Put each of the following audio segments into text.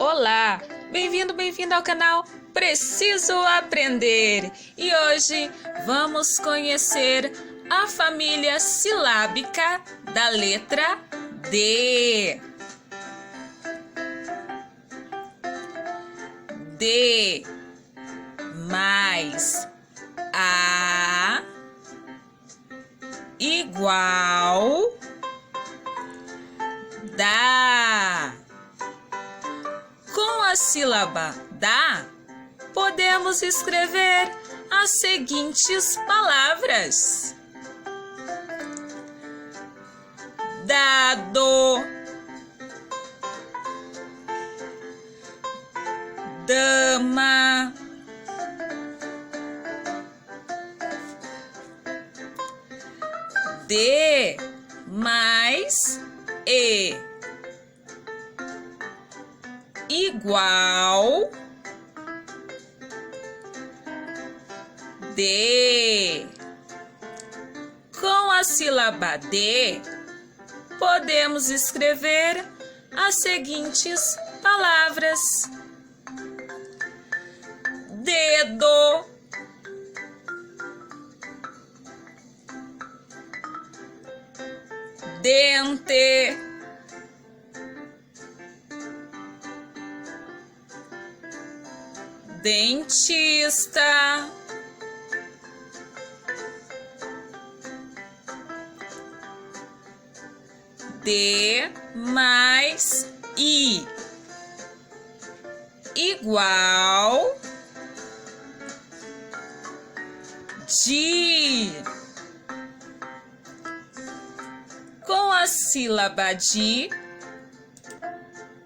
Olá, bem-vindo ao canal Preciso Aprender. E hoje vamos conhecer a família silábica da letra D. D mais A igual dá. Com a sílaba dá, podemos escrever as seguintes palavras: dado, dama, D mais E igual D. Com a sílaba D, podemos escrever as seguintes palavras: dedo, dente, dentista, D mais I igual de. Com a sílaba de,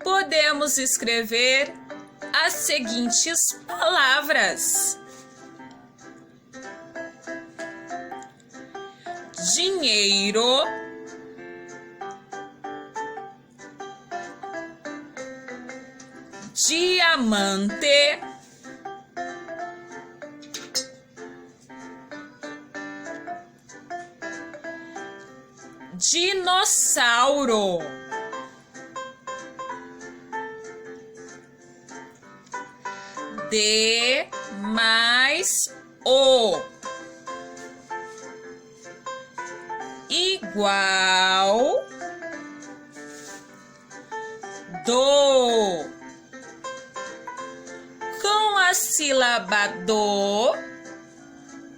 podemos escrever as seguintes palavras: dinheiro, diamante, dinossauro, D mais O igual do. Com a sílaba do,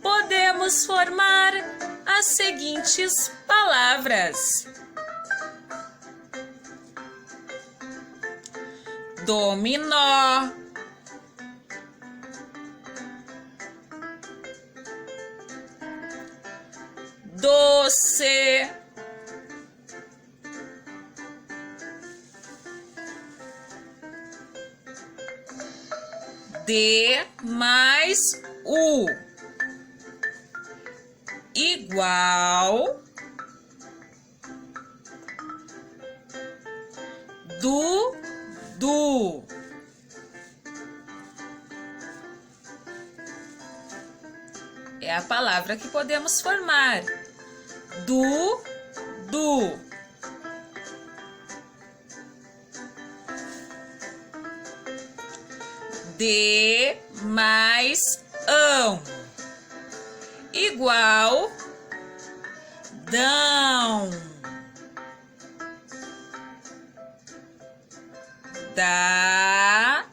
podemos formar as seguintes palavras: dominó, doce, D mais U igual do. É a palavra que podemos formar: do. D mais ão igual dão. Dá,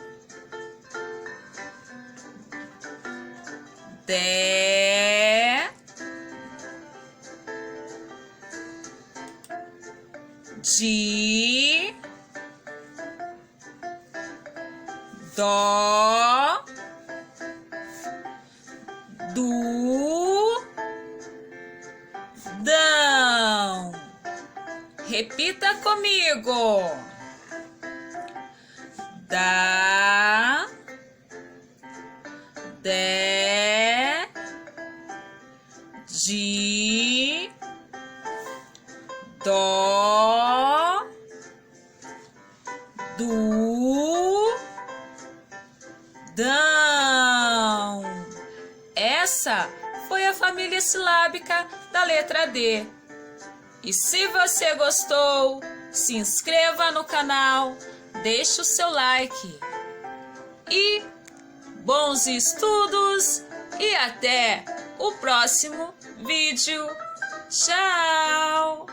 dé, de, dó, do, dão. Repita comigo: dá, dé, de, dó, do, dão. Essa foi a família silábica da letra D. E se você gostou, se inscreva no canal, deixe o seu like. E bons estudos e até o próximo vídeo. Tchau!